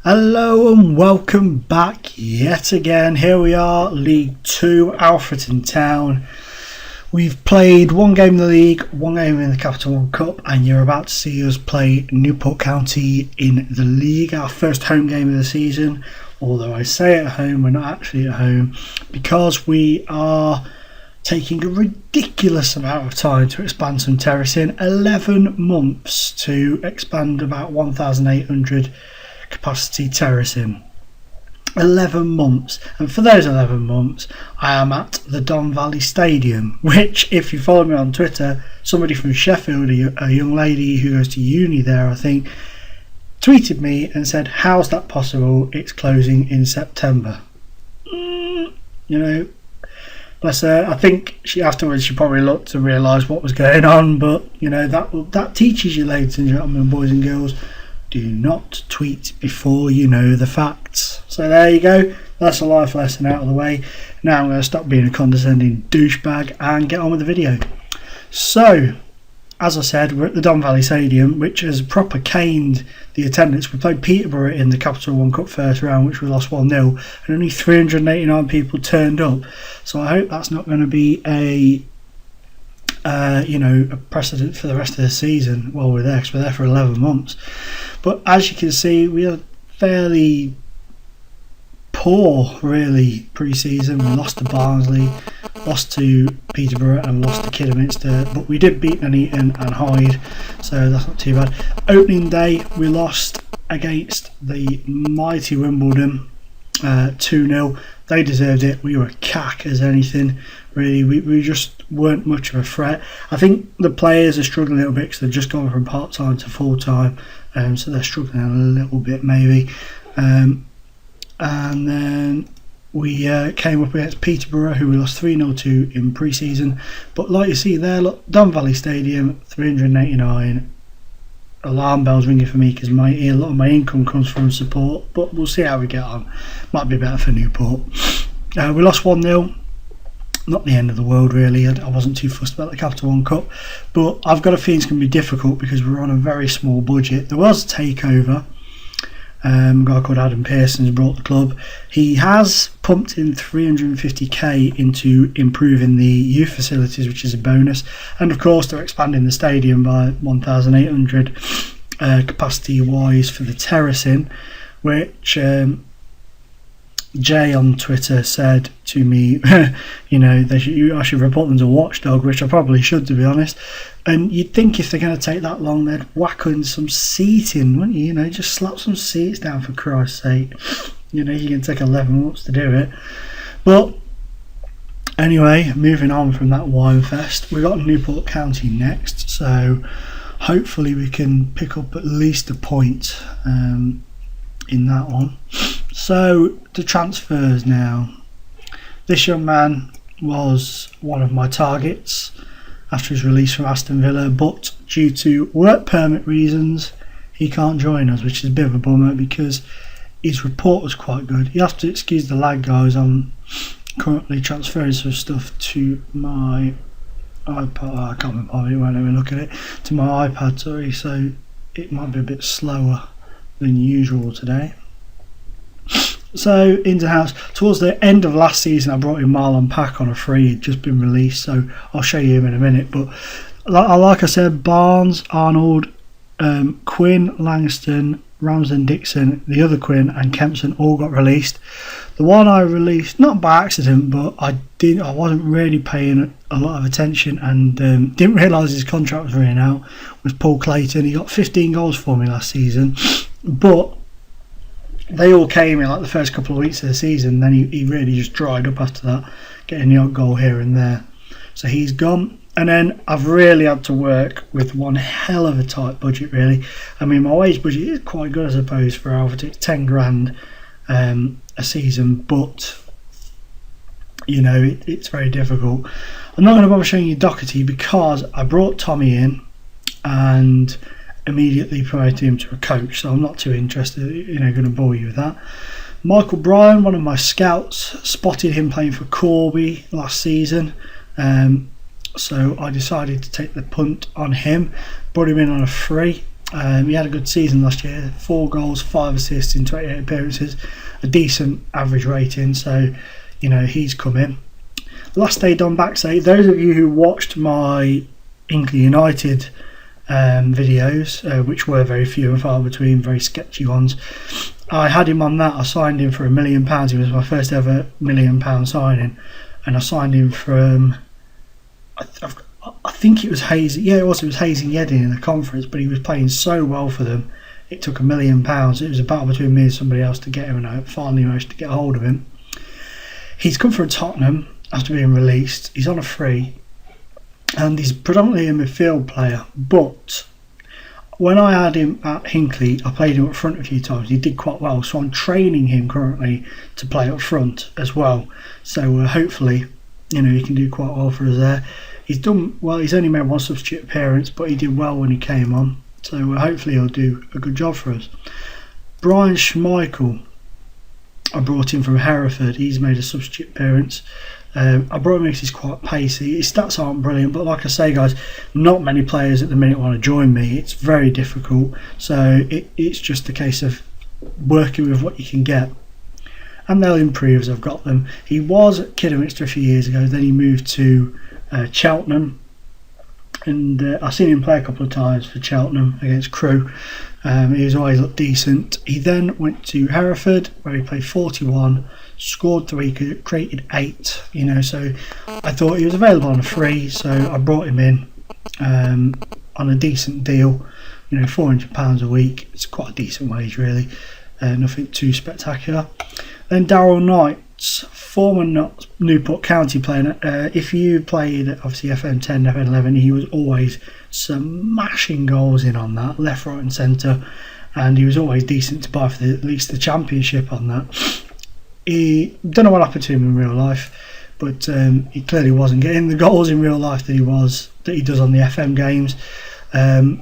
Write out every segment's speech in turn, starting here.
Hello and welcome back yet again. Here we are, League 2, Alfreton Town. We've played one game in the league, one game in the Capital One Cup, and you're about to see us play Newport County in the league, our first home game of the season. Although I say at home, we're not actually at home because we are taking a ridiculous amount of time to expand some terracing. 11 months to expand about 1,800 capacity terracing. 11 months, and for those 11 months I am at the Don Valley Stadium, which, if you follow me on Twitter, somebody from Sheffield, a young lady who goes to uni there, I think, tweeted me and said, how's that possible, it's closing in September. Bless her. I think she probably looked to realise what was going on, but that teaches you, ladies and gentlemen, boys and girls, do not tweet before you know the facts. So there you go, that's a life lesson out of the way. Now I'm going to stop being a condescending douchebag and get on with the video. So, as I said, we're at the Don Valley Stadium, which has proper caned the attendance. We played Peterborough in the Capital One Cup first round, which we lost 1-0, and only 389 people turned up. So I hope that's not going to be a precedent for the rest of the season while we're there, because we're there for 11 months. But as you can see, we are fairly poor, really, pre-season. We lost to Barnsley, lost to Peterborough, and lost to Kidderminster, but we did beat Nuneaton and Hyde, so that's not too bad. Opening day, we lost against the mighty Wimbledon 2-0. They deserved it. We were cack as anything, really. We just weren't much of a threat. I think the players are struggling a little bit because they've just gone from part-time to full-time, so they're struggling a little bit maybe. And then we came up against Peterborough, who we lost 3-0 to in pre-season. But like you see there, look, Don Valley Stadium, 389. Alarm bells ringing for me because a lot of my income comes from support, but we'll see how we get on. Might be better for Newport. We lost 1-0. Not the end of the world, really. I wasn't too fussed about the Capital One Cup, but I've got a feeling it's going to be difficult because we're on a very small budget. There was a takeover. A guy called Adam Pearson's brought the club. He has pumped in 350k into improving the youth facilities, which is a bonus, and of course they're expanding the stadium by 1,800 capacity wise for the terracing, which Jay on Twitter said to me, I should report them to Watchdog, which I probably should, to be honest. And you'd think if they're going to take that long, they'd whack in some seating, wouldn't you? Just slap some seats down, for Christ's sake. You can take 11 months to do it. But anyway, moving on from that wine fest, we've got Newport County next, so hopefully we can pick up at least a point in that one. So, the transfers now. This young man was one of my targets after his release from Aston Villa, but due to work permit reasons, he can't join us, which is a bit of a bummer because his report was quite good. You have to excuse the lag, guys. I'm currently transferring some stuff to my iPad. I can't remember, I won't let me look at it. To my iPad, sorry, so it might be a bit slower than usual today. So, into house, towards the end of last season I brought in Marlon Pack on a free. He'd just been released, so I'll show you him in a minute. But like I said, Barnes, Arnold, Quinn, Langston, Ramsden, Dixon, the other Quinn and Kempson all got released. The one I released, not by accident, but I wasn't really paying a lot of attention and didn't realise his contract was running out, was Paul Clayton. He got 15 goals for me last season, but they all came in like the first couple of weeks of the season. Then he really just dried up after that, getting the odd goal here and there. So he's gone. And then I've really had to work with one hell of a tight budget, really. I mean, my wage budget is quite good, I suppose, for Alfred. It's 10 grand a season, but it's very difficult. I'm not going to bother showing you Doherty because I brought Tommy in and immediately promoted him to a coach, so I'm not too interested, going to bore you with that. Michael Bryan, one of my scouts, spotted him playing for Corby last season, so I decided to take the punt on him, brought him in on a free, He had a good season last year, 4 goals, 5 assists in 28 appearances, a decent average rating, so he's come in. Last day done back, say, those of you who watched my Inkley United videos, which were very few and far between, very sketchy ones, I had him on that. I signed him for £1 million. He was my first ever £1 million signing, and I signed him from, I think it was Hayes. Yeah, it was Hayes and Yedding in the conference, but he was playing so well for them. It took £1 million. It was a battle between me and somebody else to get him, and I finally managed to get a hold of him. He's come from Tottenham after being released. He's on a free, and he's predominantly a midfield player, but when I had him at Hinckley, I played him up front a few times. He did quite well, so I'm training him currently to play up front as well. So hopefully, he can do quite well for us there. He's done well. He's only made 1 substitute appearance, but he did well when he came on. So hopefully he'll do a good job for us. Brian Schmeichel, I brought him from Hereford. He's made a substitute appearance. I brought him because he's quite pacey. His stats aren't brilliant, but like I say, guys, not many players at the minute want to join me. It's very difficult, so it's just a case of working with what you can get, and they'll improve as I've got them. He was at Kidderminster a few years ago, then he moved to Cheltenham, and I've seen him play a couple of times for Cheltenham against Crewe. He's always looked decent. He then went to Hereford, where he played 41, scored 3, created 8. So I thought he was available on a free, so I brought him in on a decent deal. £400 a week. It's quite a decent wage, really. Nothing too spectacular. Then Darryl Knights, former Newport County player. If you played obviously FM10, FM11, he was always smashing goals in on that, left, right and centre, and he was always decent to buy for at least the championship on that. He don't know what happened to him in real life, but he clearly wasn't getting the goals in real life that he does on the FM games.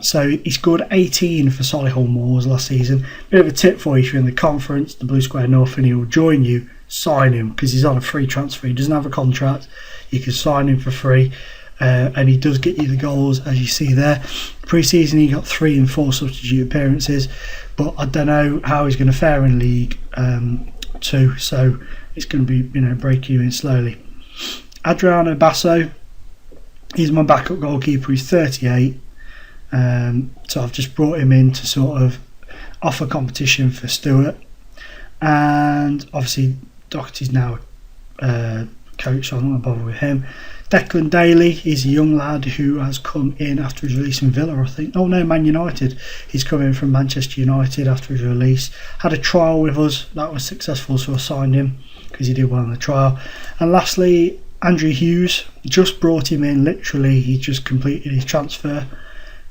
So he scored 18 for Solihull Moors last season. Bit of a tip for you: if you're in the conference, the Blue Square North, and he will join you, sign him, because he's on a free transfer. He doesn't have a contract. You can sign him for free, and he does get you the goals, as you see there. Pre-season he got 3 and 4 substitute appearances, but I don't know how he's going to fare in League 2, so it's going to be break even slowly. Adriano Basso, he's my backup goalkeeper. He's 38. So I've just brought him in to sort of offer competition for Stewart, and obviously Doherty's now coach, so I'm not going to bother with him. Declan Daly, he's a young lad who has come in after his release from Villa, I think. Oh no, Man United. He's come in from Manchester United after his release. Had a trial with us, that was successful, so I signed him because he did well in the trial. And lastly, Andrew Hughes, just brought him in, literally he just completed his transfer.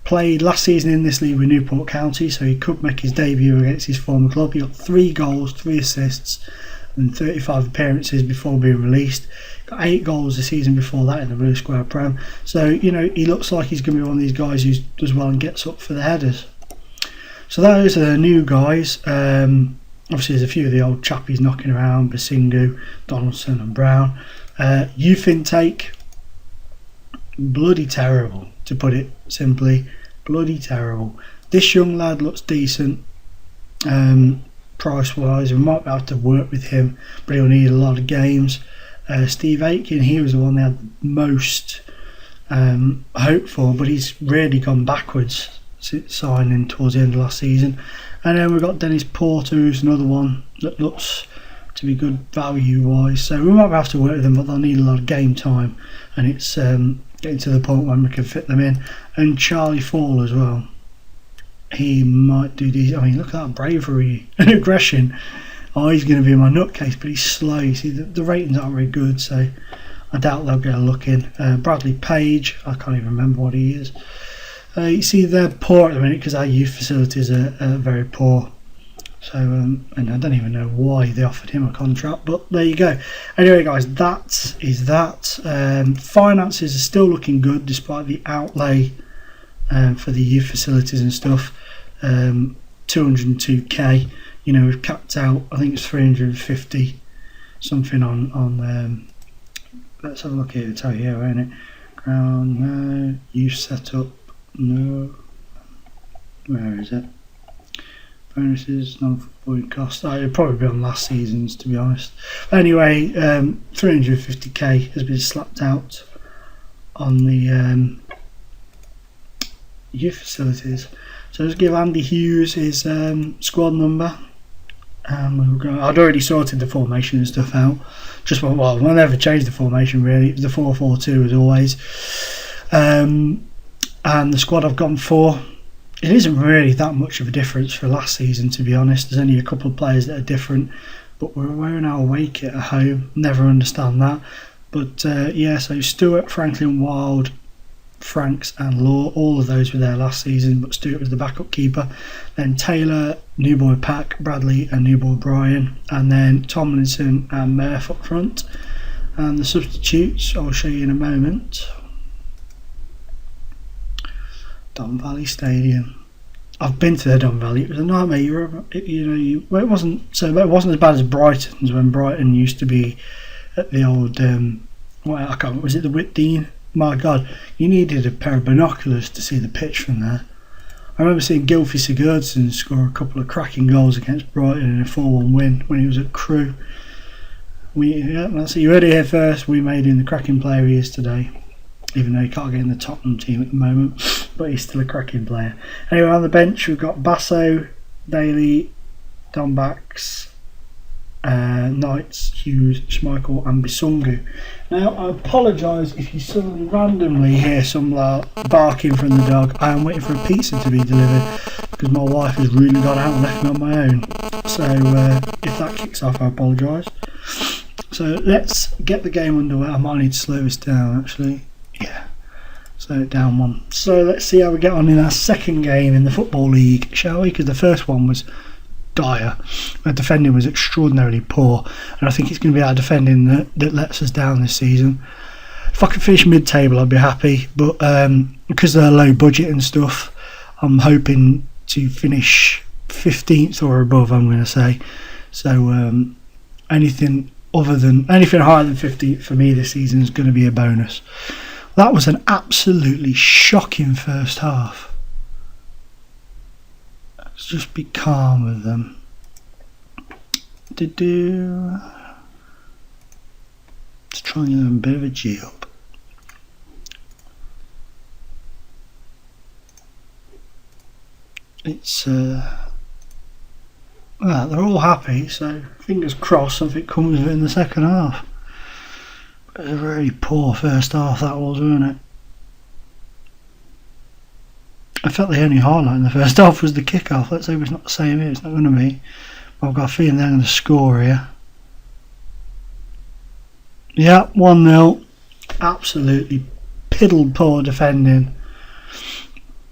Played last season in this league with Newport County, so he could make his debut against his former club. He got 3 goals, 3 assists and 35 appearances before being released. Got 8 goals the season before that in the Blue Square Prem. So, he looks like he's going to be one of these guys who does well and gets up for the headers. So those are the new guys. Obviously there's a few of the old chappies knocking around: Basingu, Donaldson and Brown. Youth intake, bloody terrible, to put it simply. Bloody terrible. This young lad looks decent price wise. We might have to work with him, but he'll need a lot of games. Steve Aitken, he was the one they had the most hope for, but he's really gone backwards since signing towards the end of last season. And then we've got Dennis Porter, who's another one that looks to be good value wise, so we might have to work with them, but they'll need a lot of game time, and it's getting to the point when we can fit them in. And Charlie Fall as well, he might do these. I mean, look at that bravery and aggression. Oh, he's going to be my nutcase, but he's slow. You see, the ratings aren't very good, so I doubt they'll get a look in. Bradley Page, I can't even remember what he is. You see, they're poor at the minute because our youth facilities are very poor. So, and I don't even know why they offered him a contract, but there you go. Anyway, guys, that is that. Finances are still looking good despite the outlay for the youth facilities and stuff. 202k. We've capped out, I think it's 350 something on let's have a look here to tell you here, won't it? Ground, no. Youth setup, no. Where is it? Bonuses, non-footballing costs. Oh, it'd probably be on last season's, to be honest. Anyway, 350k has been slapped out on the youth facilities. So let's give Andy Hughes his squad number. I'd already sorted the formation and stuff out. I never changed the formation really. It was the 4-4-2 as always. And the squad I've gone for, it isn't really that much of a difference for last season, to be honest. There's only a couple of players that are different, but we're wearing our away kit at home. Never understand that. But so Stewart, Franklin, Wild, Franks and Law, all of those were there last season, but Stewart was the backup keeper. Then Taylor, new boy Pack, Bradley and new boy Brian, and then Tomlinson and Murph up front. And the substitutes I'll show you in a moment. Don Valley Stadium. I've been to the Don Valley. It was a nightmare. It wasn't as bad as Brighton's, when Brighton used to be at the old was it the Whitdean? My God, you needed a pair of binoculars to see the pitch from there. I remember seeing Gylfi Sigurdsson score a couple of cracking goals against Brighton in a 4-1 win when he was at Crewe. That's it. You heard it here first. We made him the cracking player he is today, even though he can't get in the Tottenham team at the moment, but he's still a cracking player. Anyway, on the bench we've got Basso, Daly, Donbacks, Knights, Hughes, Schmeichel and Bisungu. Now I apologise if you suddenly randomly hear some barking from the dog. I am waiting for a pizza to be delivered because my wife has really gone out and left me on my own. So if that kicks off, I apologise. So let's get the game underway. I might need to slow this down actually. Yeah, slow it down one. So let's see how we get on in our second game in the Football League, shall we? Because the first one was dire. Our defending was extraordinarily poor, and I think it's going to be our defending that lets us down this season. If I could finish mid-table I'd be happy, but because they're low budget and stuff, I'm hoping to finish 15th or above, I'm going to say. So anything higher than 15th for me this season is going to be a bonus. That was an absolutely shocking first half. Let's just be calm with them. Let's try and give them a bit of a G up. It's they're all happy, so fingers crossed something comes of it in the second half. But it was a really poor first half that was, wasn't it? I felt the only highlight in the first half was the kick-off. Let's hope it's not the same here. It's not going to be. But I've got a feeling they're going to score here. Yeah, 1-0. Absolutely piddled poor defending.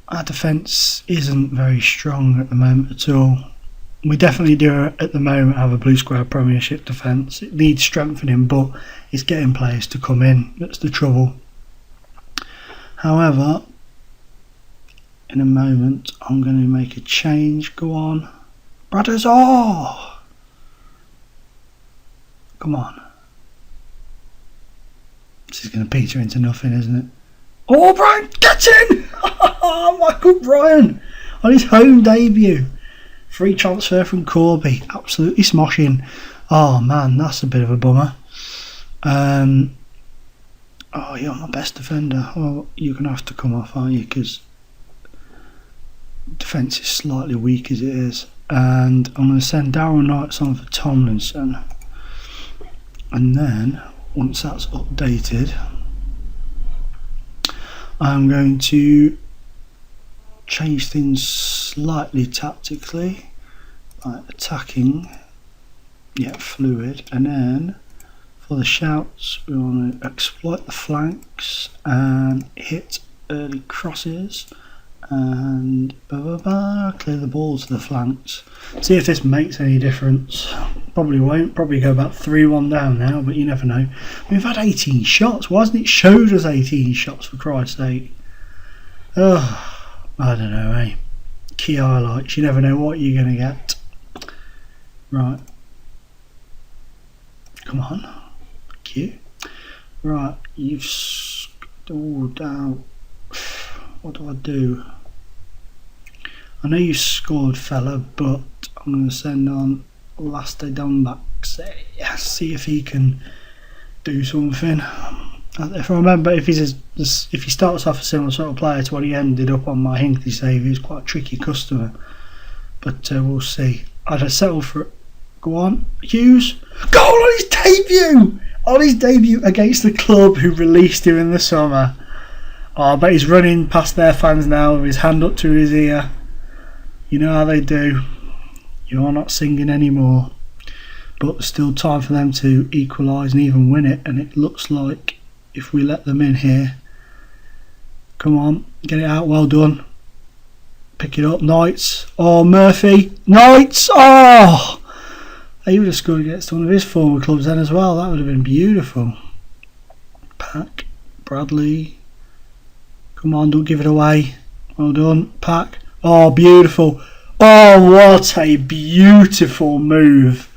Our defence isn't very strong at the moment at all. We definitely do at the moment have a Blue Square Premiership defence. It needs strengthening, but it's getting players to come in. That's the trouble. However, in a moment I'm going to make a change. Go on, brothers. Oh, come on. This is going to peter into nothing, isn't it? Oh, Brian, get in! Michael Bryan on his home debut. Free transfer from Corby. Absolutely smashing. Oh man, that's a bit of a bummer. Oh, you're my best defender. Well, you're going to have to come off, aren't you? Because defence is slightly weak as it is. And I'm going to send Darren Knights on for Tomlinson. And then, once that's updated, I'm going to change things slightly tactically by attacking, fluid, and then for the shouts we want to exploit the flanks and hit early crosses and clear the ball to the flanks. See if this makes any difference. Probably won't. Probably go about 3-1 down now, but you never know. We've had 18 shots. Why hasn't it showed us 18 shots, for Christ's sake? Oh, I don't know, eh? Key highlights. You never know what you're going to get. Right. Come on. Thank you. Right. You've stalled out. What do? I know you scored, fella, but I'm going to send on last day done back. See if he can do something. If I remember, if he starts off a similar sort of player to what he ended up on my Hinkley save, he was quite a tricky customer. But we'll see. I'd settle for it. Go on, Hughes. Goal on his debut! On his debut against the club who released him in the summer. Oh, I bet he's running past their fans now with his hand up to his ear. You know how they do. You're not singing anymore. But there's still time for them to equalise and even win it. And it looks like if we let them in here. Come on, get it out, well done. Pick it up, Knights. Oh, Murphy. Knights! Oh! He would have scored against one of his former clubs then as well. That would have been beautiful. Pack. Bradley. Come on, don't give it away. Well done. Pack. Oh, beautiful. Oh, what a beautiful move.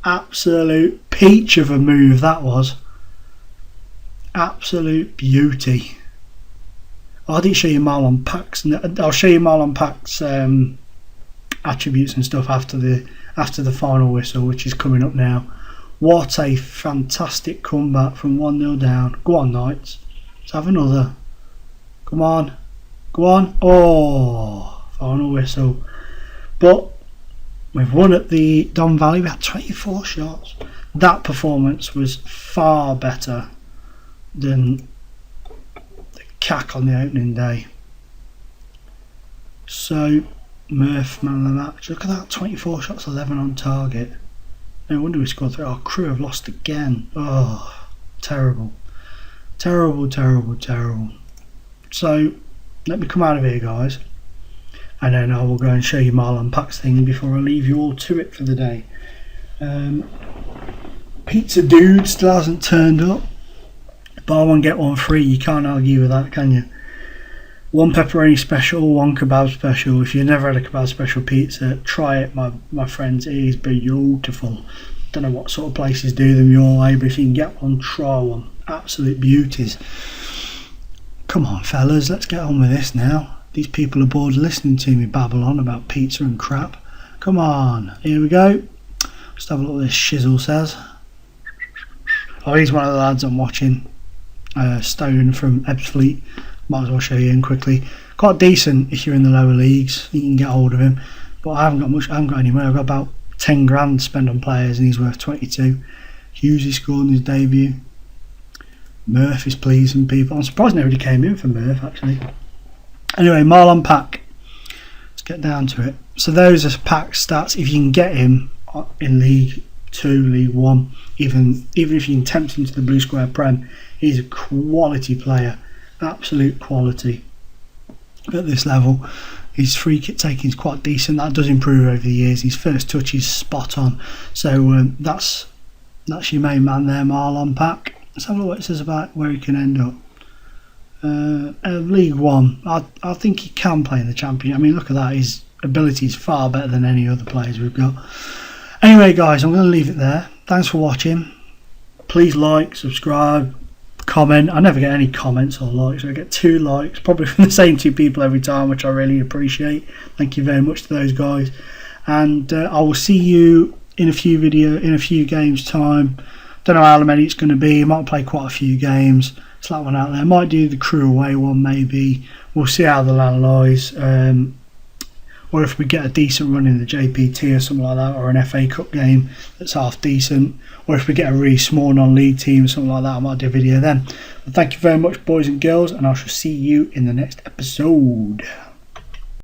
Absolute peach of a move that was. Absolute beauty. Oh, I didn't show you Marlon Pack's. I'll show you Marlon Pack's attributes and stuff after the final whistle, which is coming up now. What a fantastic comeback from 1-0 down. Go on, Knights. Let's have another. Come on. Go on. Oh, final whistle. But we've won at the Don Valley. We had 24 shots. That performance was far better than the cack on the opening day. So, Murph, man of the match. Look at that, 24 shots, 11 on target. No wonder we scored 3. Our crew have lost again. Oh, terrible. Terrible, terrible, terrible. So, let me come out of here, guys. And then I will go and show you Marlon Pack's thing before I leave you all to it for the day. Pizza Dude still hasn't turned up. Buy one, get one free. You can't argue with that, can you? One pepperoni special, one kebab special. If you've never had a kebab special pizza, try it, my friends. It is beautiful. Don't know what sort of places do them your way, but if you can get one, try one. Absolute beauties. Come on, fellas, let's get on with this now. These people are bored listening to me babble on about pizza and crap. Come on, here we go. Just have a look what this shizzle says. Oh, he's one of the lads I'm watching. Stone from Ebbsfleet. Might as well show you in quickly. Quite decent if you're in the lower leagues. You can get hold of him. But I haven't got much. I haven't got any money. I've got about 10 grand to spend on players, and he's worth 22. Hughes scored in his debut. Murph is pleasing people. I'm surprised nobody came in for Murph actually. Anyway, Marlon Pack. Let's get down to it. So those are Pack stats. If you can get him in League 2, League 1, even if you can tempt him to the Blue Square Prem, he's a quality player. Absolute quality at this level. His free kick taking is quite decent. That does improve over the years. His first touch is spot on. So that's your main man there, Marlon Pack. Let's have a look what it says about where he can end up. League 1. I think he can play in the Championship. I mean, look at that. His ability is far better than any other players we've got. Anyway, guys, I'm going to leave it there. Thanks for watching. Please like, subscribe, comment. I never get any comments or likes. I get 2 likes, probably from the same 2 people every time, which I really appreciate. Thank you very much to those guys. And I will see you in a few games time. Don't know how many it's going to be. I might play quite a few games. Slap one out there. Might do the crew away one maybe. We'll see how the land lies. Or if we get a decent run in the JPT or something like that, or an FA Cup game that's half decent, or if we get a really small non-league team or something like that, I might do a video then. But thank you very much, boys and girls, and I shall see you in the next episode.